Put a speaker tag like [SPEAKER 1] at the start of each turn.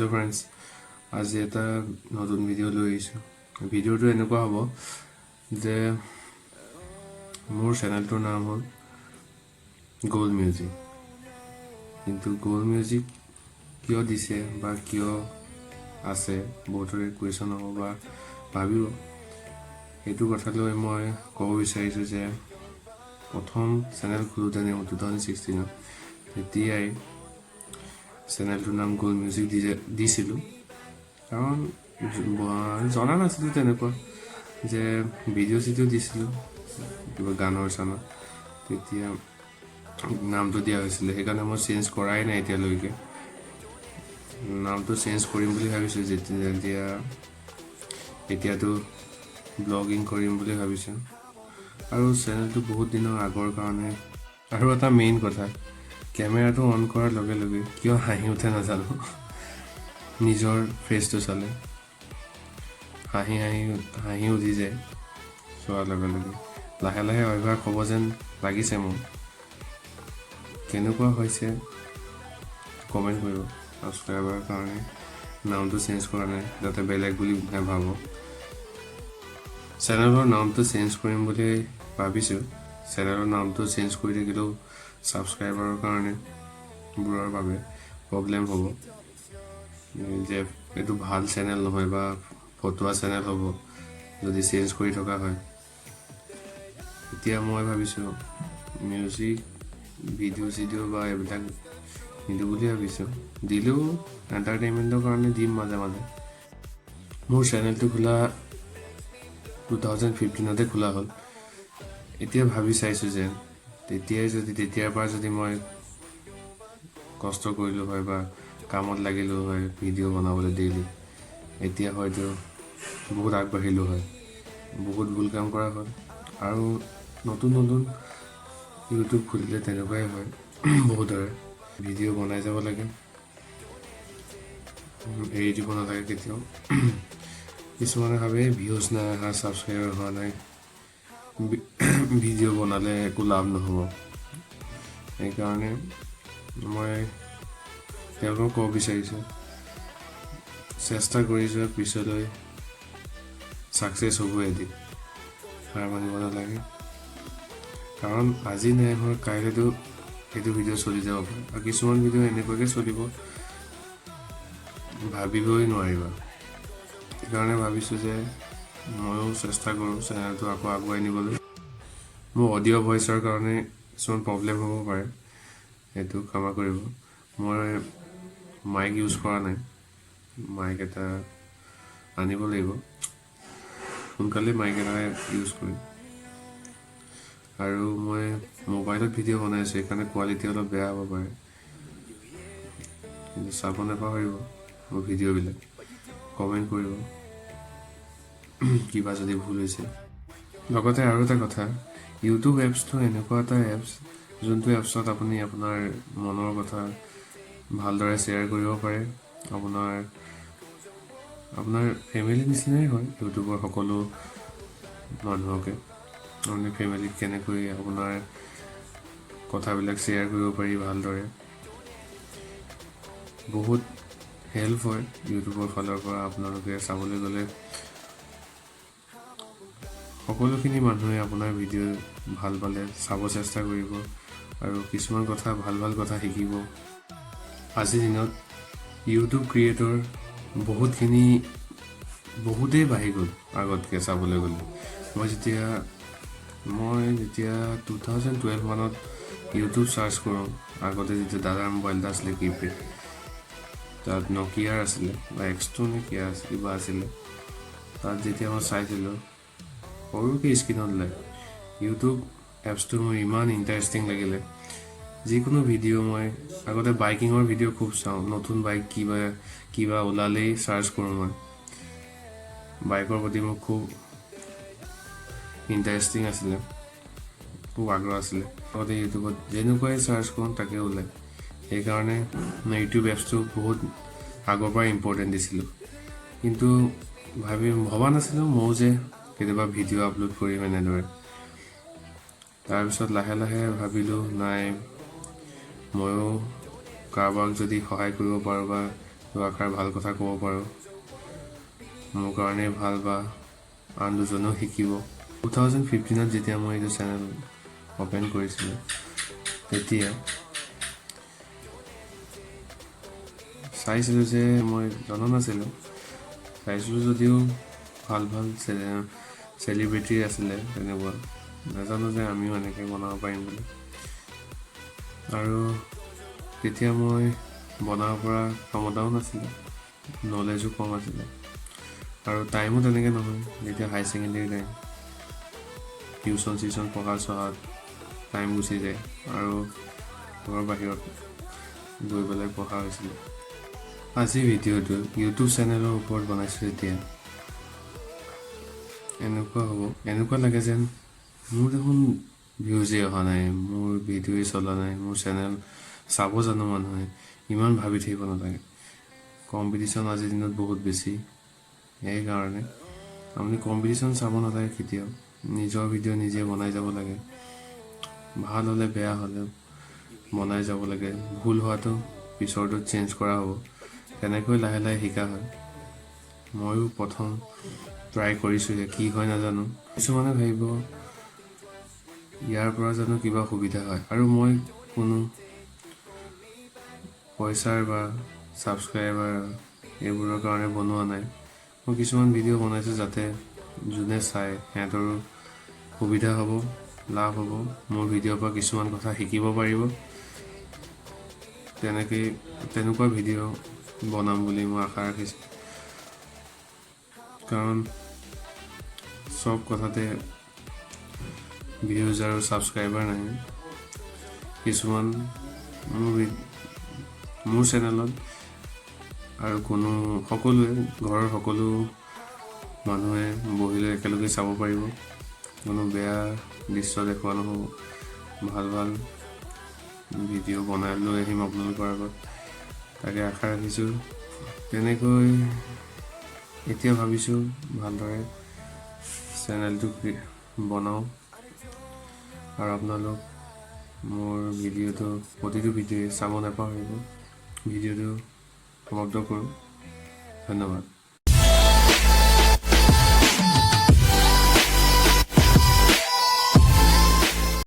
[SPEAKER 1] Hello friends आज এটা নতুন ভিডিও লৈ আহিছোঁ ভিডিওটো এনেকুৱা হ'ব যে মোৰ চেনেলটোৰ নাম হ'ল গোল মিউজিক কিন্তু গোল মিউজিক কিয় দিছে বা কিয় আছে বহুতৰে কুৱেশ্যন হ'ব বা ভাবিব এইটো কথা লৈ মই ক'ব বিচাৰিছোঁ যে প্ৰথম চেনেল খোলোঁতে 2016 তেতিয়াই চেনেলটোৰ নাম গোল মিউজিক দিছিলোঁ কাৰণ জনা নাছিলোঁ তেনেকুৱা যে ভিডিঅ' চিডিঅ' দিছিলোঁ কিবা গানৰ চানৰ তেতিয়া নামটো দিয়া হৈছিলে সেইকাৰণে মই চেঞ্জ কৰাই নাই এতিয়ালৈকে নামটো চেঞ্জ কৰিম বুলি ভাবিছোঁ যেতিয়া এতিয়াতো ব্লগিং কৰিম বুলি ভাবিছোঁ আৰু চেনেলটো বহুত দিনৰ আগৰ কাৰণে আৰু এটা মেইন কথা কেমেৰাটো অন কৰাৰ লগে লগে কিয় হাঁহি উঠে নাজানো নিজৰ ফেচটো চালে হাঁহি উঠি যায় চোৱাৰ লগে লগে লাহে লাহে অভ্যাস হ'ব যেন লাগিছে মোৰ কেনেকুৱা হৈছে কমেণ্ট কৰিব ছাবস্ক্ৰাইবাৰৰ কাৰণে নামটো চেঞ্জ কৰা নাই যাতে বেলেগ বুলি নাভাবক চেনেলৰ নামটো চেঞ্জ কৰিম বুলি ভাবিছোঁ চেনেলৰ নামটো চেঞ্জ কৰি থাকিলেও ছাবস্ক্ৰাইবাৰৰ কাৰণে বোৰৰ বাবে প্ৰব্লেম হ'ব যে এইটো ভাল চেনেল নহয় বা ফটোৱা চেনেল হ'ব যদি চেঞ্জ কৰি থকা হয় এতিয়া মই ভাবিছোঁ মিউজিক ভিডিঅ' চিডিঅ' বা এইবিলাক নিদিওঁ বুলি ভাবিছোঁ দিলেও এণ্টাৰটেইনমেণ্টৰ কাৰণে দিম মাজে মাজে মোৰ চেনেলটো খোলা 2015 খোলা হ'ল এতিয়া ভাবি চাইছোঁ যে তেতিয়াৰ পৰা যদি মই কষ্ট কৰিলোঁ হয় বা কামত লাগিলোঁ হয় ভিডিঅ' বনাবলৈ ডেইলি এতিয়া হয়তো বহুত আগবাঢ়িলোঁ হয় বহুত ভুল কাম কৰা হয় আৰু নতুন ইউটিউব খুলিলে তেনেকুৱাই হয় বহুতৰে ভিডিঅ' বনাই যাব লাগে এৰি দিব নালাগে কেতিয়াও কিছুমানে ভাবে ভিউজ নাই অহা ছাবস্ক্ৰাইবাৰ হোৱা নাই ভিডিঅ' বনালে একো লাভ নহ'ব সেইকাৰণে মই তেওঁলোকক ক'ব বিচাৰিছোঁ চেষ্টা কৰি যোৱা পিছলৈ ছাকচেছ হ'ব এদিন হাৰ মানিব নালাগে কাৰণ আজি নাই হোৱা কাইলৈতো সেইটো ভিডিঅ' চলি যাব পাৰে আৰু কিছুমান ভিডিঅ' এনেকুৱাকৈ চলিব ভাবিবই নোৱাৰিবা সেইকাৰণে ভাবিছোঁ যে ময়ো চেষ্টা কৰোঁ চেনেলটো আকৌ আগুৱাই নিবলৈ মোৰ অডিঅ' ভইচৰ কাৰণে কিছুমান প্ৰব্লেম হ'ব পাৰে সেইটো ক্ষমা কৰিব মই মাইক ইউজ কৰা নাই মাইক এটা আনিব লাগিব সোনকালে মাইক এটা ইউজ কৰিম আৰু মই মোবাইলত ভিডিঅ' বনাই আছোঁ সেইকাৰণে কোৱালিটি অলপ বেয়া হ'ব পাৰে কিন্তু চাব নাপাহৰিব মোৰ ভিডিঅ'বিলাক কমেণ্ট কৰিব কিবা যদি ভুল হৈছে লগতে আৰু এটা কথা ইউটিউব এপছটো এনেকুৱা এটা এপছ যোনটো এপছত আপুনি আপোনাৰ মনৰ কথা ভালদৰে শ্বেয়াৰ কৰিব পাৰে আপোনাৰ ফেমিলি নিচিনাই হয় ইউটিউবৰ সকলো মানুহকে আপুনি ফেমিলিত কেনেকৈ আপোনাৰ কথাবিলাক শ্বেয়াৰ কৰিব পাৰি ভালদৰে বহুত হেল্প হয় ইউটিউবৰ ফালৰ পৰা আপোনালোকে চাবলৈ গ'লে সকলোখিনি মানুহে আপোনাৰ ভিডিঅ' ভাল পালে চাব চেষ্টা কৰিব আৰু কিছুমান কথা ভাল কথা শিকিব আজিৰ দিনত ইউটিউব ক্ৰিয়েটৰ বহুতেই বাঢ়ি গ'ল আগতকৈ চাবলৈ গ'লে মই যেতিয়া 2012 মানত ইউটিউব চাৰ্চ কৰোঁ আগতে যেতিয়া দাদাৰ মোবাইল এটা আছিলে কিপেড তাত নকিয়াৰ আছিলে বা X2 নে কিবা আছিলে তাত যেতিয়া মই চাইছিলোঁ সৰুকৈ স্ক্ৰীণত ওলায় ইউটিউব এপছটো মোৰ ইমান ইণ্টাৰেষ্টিং লাগিলে যিকোনো ভিডিঅ' মই আগতে বাইকিঙৰ ভিডিঅ' খুব চাওঁ নতুন বাইক কিবা ওলালেই চাৰ্চ কৰোঁ মই বাইকৰ প্ৰতি মোৰ খুব ইণ্টাৰেষ্টিং আছিলে খুব আগ্ৰহ আছিলে আগতে ইউটিউবত যেনেকুৱাই চাৰ্চ কৰোঁ তাকে ওলায় সেইকাৰণে মই ইউটিউব এপছটো বহুত আগৰ পৰা ইম্পৰ্টেণ্ট দিছিলোঁ কিন্তু ভবা নাছিলোঁ ময়ো যে কেতিয়াবা ভিডিঅ' আপলোড কৰিম এনেদৰে তাৰপিছত লাহে লাহে ভাবিলোঁ নাই ময়ো কাৰোবাক যদি সহায় কৰিব পাৰোঁ বা দুআষাৰ ভাল কথা ক'ব পাৰোঁ, মোৰ কাৰণে ভাল বা আন দুজনেও শিকিব। 2015ত যেতিয়া মই এইটো চেনেল অ'পেন কৰিছিলোঁ, তেতিয়া চাইছিলোঁ যে মই জনা নাছিলোঁ, চাইছিলোঁ যদিও ভাল ভাল চেলিব্ৰিটি আছিলে তেনেকুৱা, নাজানো যে আমিও এনেকৈ বনাব পাৰিম বুলি। আৰু তেতিয়া মই বনাব পৰা ক্ষমতাও নাছিলে, নলেজো কম আছিলে, আৰু টাইমো তেনেকৈ নহয়। যেতিয়া হাই ছেকেণ্ডেৰী টাইম, টিউশ্যন পঢ়া চহাত টাইম গুচি যায়, আৰু ঘৰৰ বাহিৰত গৈ পেলাই পঢ়া হৈছিলে। আজি ভিডিঅ'টো ইউটিউব চেনেলৰ ওপৰত বনাইছোঁ যেতিয়া এনেকুৱা লাগে যেন মোৰ দেখোন ভিউজেই অহা নাই, মোৰ ভিডিঅ'ই চলা নাই, মোৰ চেনেল চাব জানো মানুহে, ইমান ভাবি থাকিব নালাগে। কম্পিটিশ্যন আজিৰ দিনত বহুত বেছি, সেইকাৰণে আপুনি কম্পিটিশ্যন চাব নালাগে কেতিয়াও। নিজৰ ভিডিঅ' নিজে বনাই যাব লাগে, ভাল হ'লে বেয়া হ'লেও বনাই যাব লাগে। ভুল হোৱাটো পিছৰটো চেঞ্জ কৰা হ'ব, তেনেকৈ লাহে লাহে শিকা হয়। ময়ো প্ৰথম ট্ৰাই কৰিছোঁহে, কি হয় নাজানো। কিছুমানে ভাবিব ইয়াৰ পৰা জানো কিবা সুবিধা হয়, আৰু মই কোনো পইচাৰ বা ছাবস্ক্ৰাইবাৰ এইবোৰৰ কাৰণে বনোৱা নাই। মই কিছুমান ভিডিঅ' বনাইছোঁ যাতে যোনে চায় সিহঁতৰো সুবিধা হ'ব, লাভ হ'ব, মোৰ ভিডিঅ'ৰ পৰা কিছুমান কথা শিকিব পাৰিব। তেনেকুৱা ভিডিঅ' বনাম বুলি মই আশা ৰাখিছোঁ, কাৰণ চব কথাতে ভিউজ আৰু ছাবস্ক্ৰাইবাৰ নাহে। কিছুমান মোৰ চেনেলত আৰু সকলোৱে ঘৰৰ সকলো মানুহে বহিলৈ একেলগে চাব পাৰিব, কোনো বেয়া দৃশ্য দেখুওৱা নহ'ব, ভাল ভাল ভিডিঅ' বনাই লৈ আহিম আপোনালোকৰ আগত, তাকে আশা ৰাখিছোঁ। তেনেকৈ এতিয়া ভাবিছোঁ ভালদৰে চেনেলটো বনাওঁ, আৰু আপোনালোক মোৰ প্ৰতিটো ভিডিঅ'ই চাব নাপাহৰিব। ভিডিঅ'টো সমাপ্ত কৰোঁ, ধন্যবাদ।